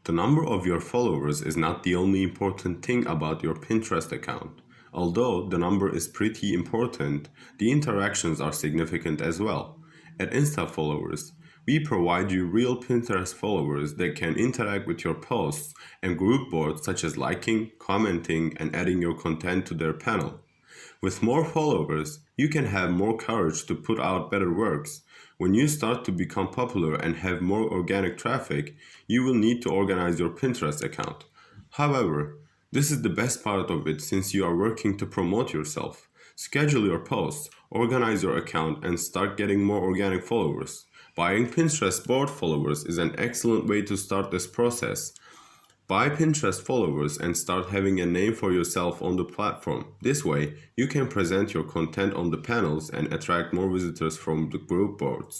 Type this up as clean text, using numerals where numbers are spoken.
The number of your followers is not the only important thing about your Pinterest account. Although the number is pretty important, the interactions are significant as well. At Insta Followers, we provide you real Pinterest followers that can interact with your posts and group boards such as liking, commenting, and adding your content to their panel. With more followers, you can have more courage to put out better works. When you start to become popular and have more organic traffic, you will need to organize your Pinterest account. However, this is the best part of it since you are working to promote yourself. Schedule your posts, organize your account, and start getting more organic followers. Buying Pinterest board followers is an excellent way to start this process. Buy Pinterest followers and start having a name for yourself on the platform. This way, you can present your content on the panels and attract more visitors from the group boards.